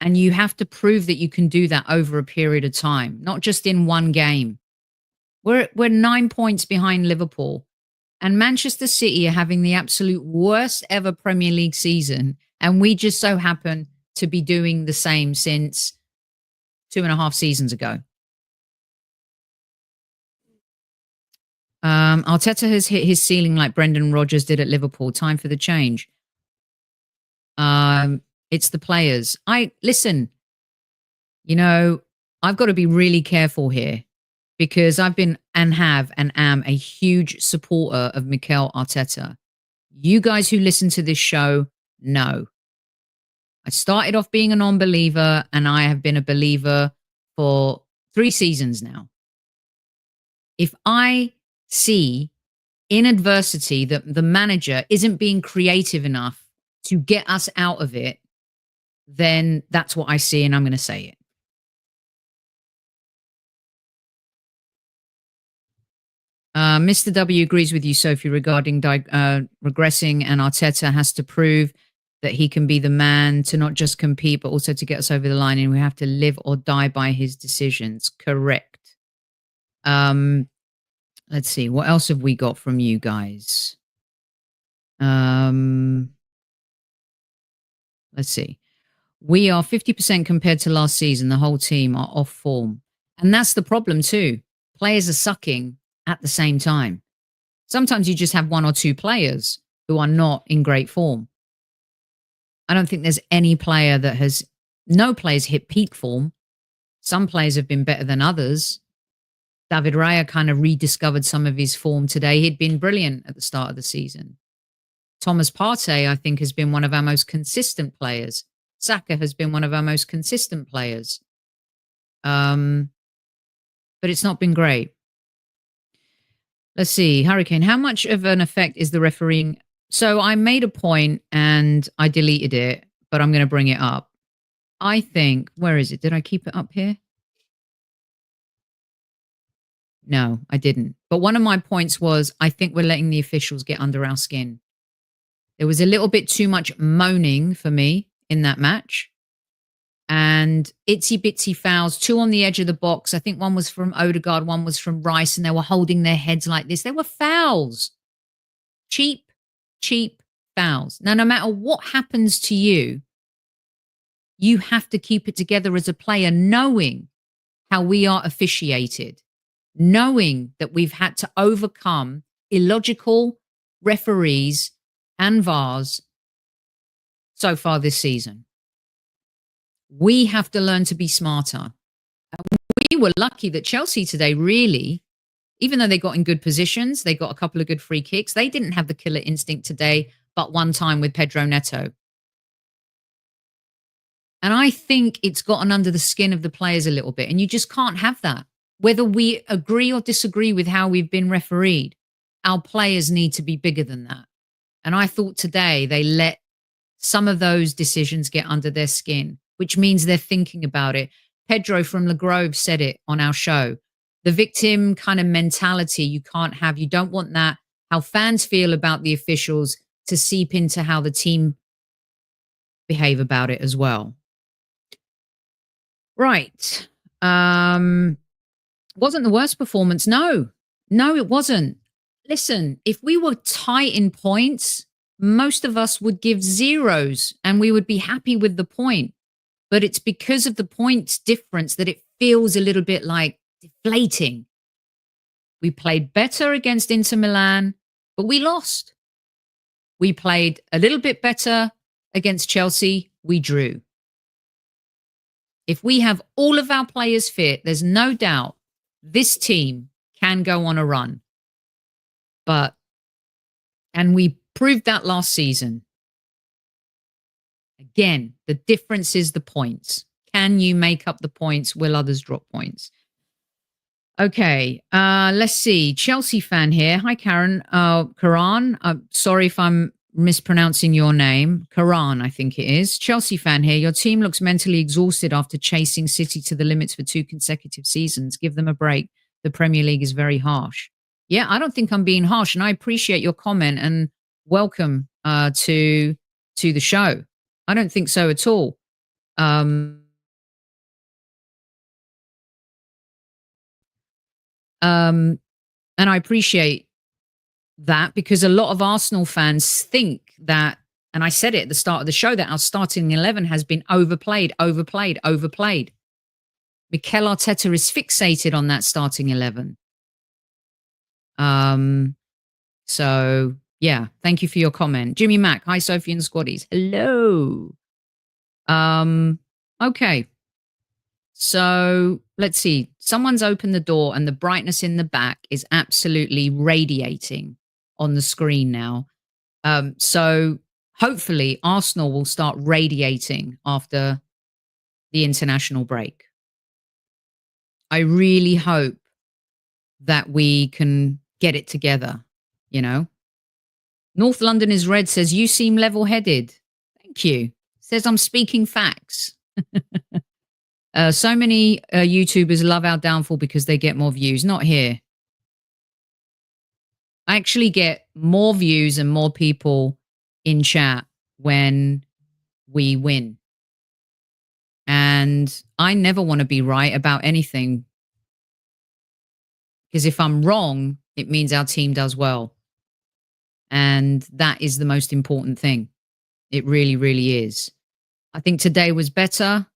S1: And you have to prove that you can do that over a period of time, not just in one game. We're 9 points behind Liverpool. And Manchester City are having the absolute worst ever Premier League season. And we just so happen to be doing the same since 2.5 seasons ago. Arteta has hit his ceiling like Brendan Rodgers did at Liverpool. Time for the change. It's the players. Listen, you know, I've got to be really careful here because I've been and am a huge supporter of Mikel Arteta. You guys who listen to this show know. I started off being a non-believer and I have been a believer for 3 seasons now. If I see in adversity that the manager isn't being creative enough to get us out of it, then that's what I see and I'm going to say it. Mr. W agrees with you, Sophie, regarding regressing, and Arteta has to prove that he can be the man to not just compete, but also to get us over the line, and we have to live or die by his decisions. Correct. Let's see. What else have we got from you guys? Let's see. We are 50% compared to last season. The whole team are off form. And that's the problem too. Players are sucking at the same time. Sometimes you just have 1 or 2 players who are not in great form. I don't think there's any player that has... No players hit peak form. Some players have been better than others. David Raya kind of rediscovered some of his form today. He'd been brilliant at the start of the season. Thomas Partey, I think, has been one of our most consistent players. Saka has been one of our most consistent players. But it's not been great. Let's see. Hurricane, how much of an effect is the refereeing? So I made a point and I deleted it, but I'm going to bring it up. I think, where is it? Did I keep it up here? No, I didn't. But one of my points was, I think we're letting the officials get under our skin. There was a little bit too much moaning for me in that match. and itsy bitsy fouls, 2 on the edge of the box. I think one was from Odegaard, one was from Rice, and they were holding their heads like this. They were fouls. Cheap, cheap fouls. Now, no matter what happens to you, you have to keep it together as a player, knowing how we are officiated, knowing that we've had to overcome illogical referees and VARs so far this season. We have to learn to be smarter. We were lucky that Chelsea today really, even though they got in good positions, they got a couple of good free kicks, they didn't have the killer instinct today, but one time with Pedro Neto. And I think it's gotten under the skin of the players a little bit, and you just can't have that. Whether we agree or disagree with how we've been refereed, our players need to be bigger than that. And I thought today they let some of those decisions get under their skin, which means they're thinking about it. Pedro from Le Grove said it on our show. The victim kind of mentality you can't have. You don't want that. How fans feel about the officials to seep into how the team behave about it as well. Right. Wasn't the worst performance? No, it wasn't. Listen, if we were tight in points, most of us would give zeros and we would be happy with the point. But it's because of the points difference that it feels a little bit like deflating. We played better against Inter Milan, but we lost. We played a little bit better against Chelsea. We drew. If we have all of our players fit, there's no doubt this team can go on a run. And we proved that last season. Again, the difference is the points. Can you make up the points? Will others drop points? Okay, let's see. Chelsea fan here. Hi, Karen. Karan. Sorry if I'm mispronouncing your name. Karan, I think it is. Chelsea fan here. Your team looks mentally exhausted after chasing City to the limits for 2 consecutive seasons. Give them a break. The Premier League is very harsh. Yeah, I don't think I'm being harsh, and I appreciate your comment and welcome to the show. I don't think so at all. And I appreciate that, because a lot of Arsenal fans think that, and I said it at the start of the show, that our starting 11 has been overplayed. Mikel Arteta is fixated on that starting 11. So yeah, thank you for your comment. Jimmy Mack, hi Sophie and Squaddies. Hello. Okay. So let's see. Someone's opened the door and the brightness in the back is absolutely radiating on the screen now. So hopefully Arsenal will start radiating after the international break. I really hope that we can get it together, you know. North London is red, says, you seem level-headed. Thank you. Says I'm speaking facts. So many YouTubers love our downfall because they get more views. Not here. I actually get more views and more people in chat when we win. And I never want to be right about anything, because if I'm wrong, it means our team does well. And that is the most important thing. It really, really is. I think today was better.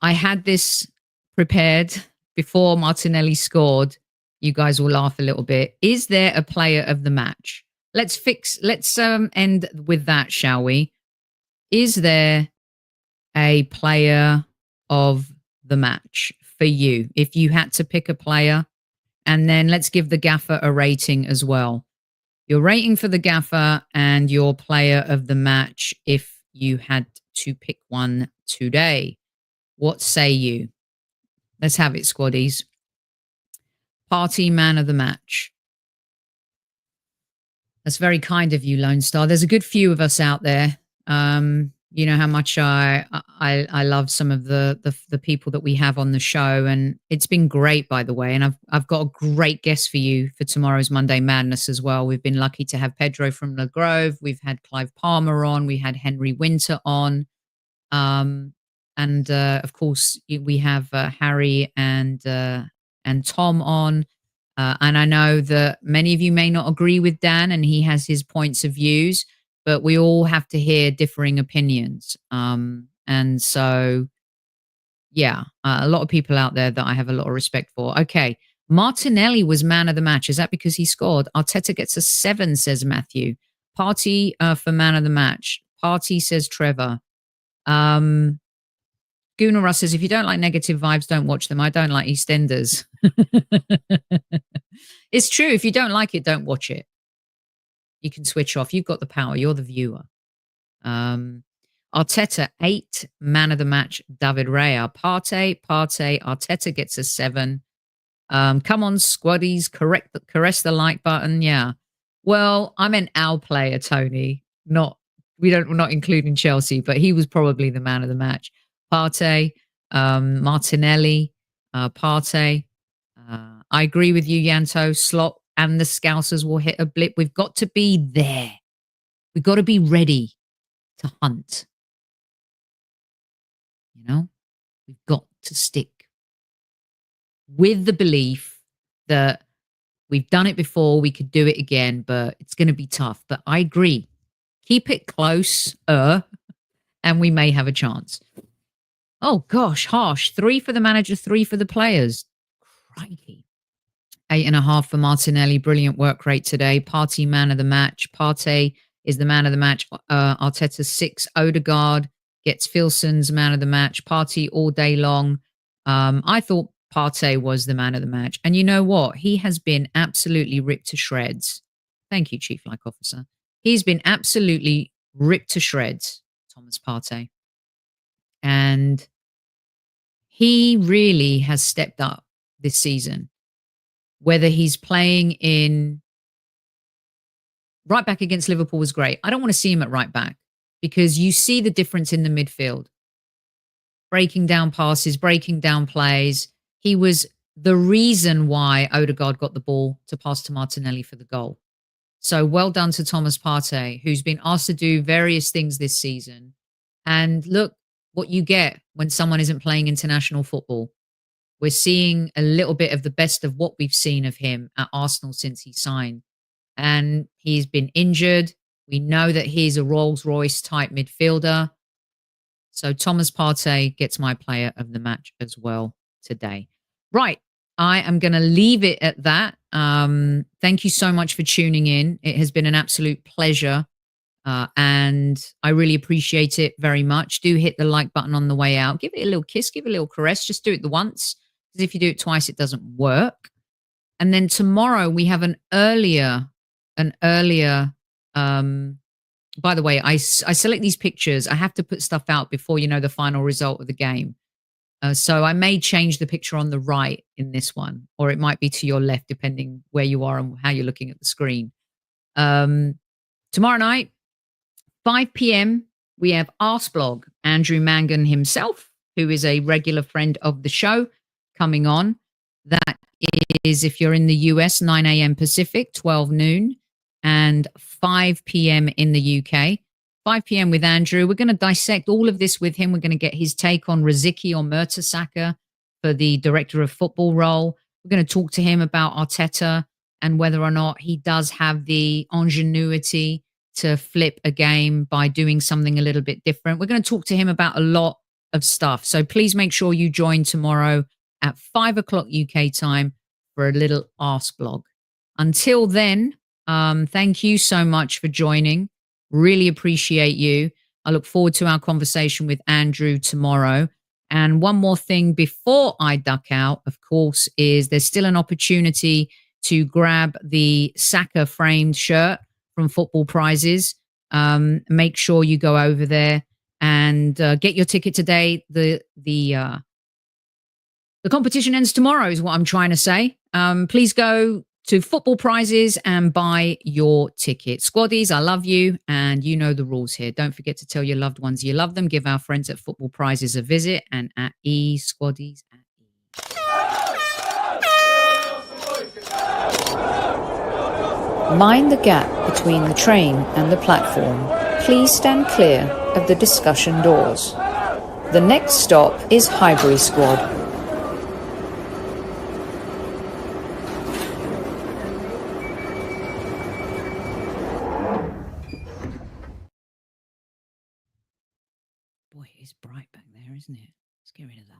S1: I had this prepared before Martinelli scored. You guys will laugh a little bit. Is there a player of the match? Let's end with that, shall we? Is there a player of the match for you? If you had to pick a player, and then let's give the gaffer a rating as well. Your rating for the gaffer and your player of the match if you had to pick one today. What say you? Let's have it, squaddies. Party man of the match. That's very kind of you, Lone Star. There's a good few of us out there. You know how much I love some of the people that we have on the show, and it's been great, by the way. And I've got a great guest for you for tomorrow's Monday Madness as well. We've been lucky to have Pedro from Le Grove. We've had Clive Palmer on. We had Henry Winter on. And of course, we have Harry and Tom on. And I know that many of you may not agree with Dan, and he has his points of views, but we all have to hear differing opinions. And so, yeah, a lot of people out there that I have a lot of respect for. Okay, Martinelli was man of the match. Is that because he scored? Arteta gets a 7, says Matthew. Party for man of the match. Party, says Trevor. Gunnar Russ says, if you don't like negative vibes, don't watch them. I don't like EastEnders. It's true. If you don't like it, don't watch it. You can switch off. You've got the power. You're the viewer. Arteta, 8, man of the match, David Raya. Partey, Arteta gets a 7. Come on, squaddies, caress the like button. Yeah. Well, I meant our player, Tony, not including Chelsea, but he was probably the man of the match. Partey, Martinelli, Partey. I agree with you, Yanto. Slot and the Scousers will hit a blip. We've got to be there. We've got to be ready to hunt. You know, we've got to stick with the belief that we've done it before, we could do it again, but it's going to be tough. But I agree. Keep it close, and we may have a chance. Oh, gosh, harsh. 3 for the manager, 3 for the players. Crikey. 8.5 for Martinelli. Brilliant work rate today. Partey, man of the match. Partey is the man of the match. Arteta, 6. Odegaard gets Filson's man of the match. Partey all day long. I thought Partey was the man of the match. And you know what? He has been absolutely ripped to shreds. Thank you, Chief Like Officer. He's been absolutely ripped to shreds, Thomas Partey. And he really has stepped up this season. Whether he's playing in right back against Liverpool was great. I don't want to see him at right back because you see the difference in the midfield. Breaking down passes, breaking down plays. He was the reason why Odegaard got the ball to pass to Martinelli for the goal. So well done to Thomas Partey, who's been asked to do various things this season. And look what you get when someone isn't playing international football. We're seeing a little bit of the best of what we've seen of him at Arsenal since he signed. And he's been injured. We know that he's a Rolls-Royce type midfielder. So Thomas Partey gets my player of the match as well today. Right. I am going to leave it at that. Thank you so much for tuning in. It has been an absolute pleasure. And I really appreciate it very much. Do hit the like button on the way out. Give it a little kiss, give it a little caress. Just do it the once. Because if you do it twice, it doesn't work. And then tomorrow we have an earlier, by the way, I select these pictures. I have to put stuff out before you know the final result of the game. So I may change the picture on the right in this one, or it might be to your left, depending where you are and how you're looking at the screen. Tomorrow night, 5 p.m., we have Arsblog, Andrew Mangan himself, who is a regular friend of the show, coming on. That is, if you're in the US, 9 a.m. Pacific, 12 noon, and 5 p.m. in the UK. 5 p.m. with Andrew. We're going to dissect all of this with him. We're going to get his take on Rosicky or Mertesacker for the director of football role. We're going to talk to him about Arteta and whether or not he does have the ingenuity to flip a game by doing something a little bit different. We're going to talk to him about a lot of stuff. So please make sure you join tomorrow at 5 o'clock UK time for a little Arsblog. Until then, thank you so much for joining. Really appreciate you. I look forward to our conversation with Andrew tomorrow. And one more thing before I duck out, of course, is there's still an opportunity to grab the Saka framed shirt from Football Prizes. Make sure you go over there and get your ticket today. The competition ends tomorrow is what I'm trying to say. Please go to Football Prizes and buy your ticket. Squaddies, I love you, and you know the rules here. Don't forget to tell your loved ones you love them. Give our friends at Football Prizes a visit, and at Squaddies at
S2: Mind the gap between the train and the platform. Please stand clear of the discussion doors. The next stop is Highbury Squad.
S1: Boy, it is bright back there, isn't it? Let's get rid of that.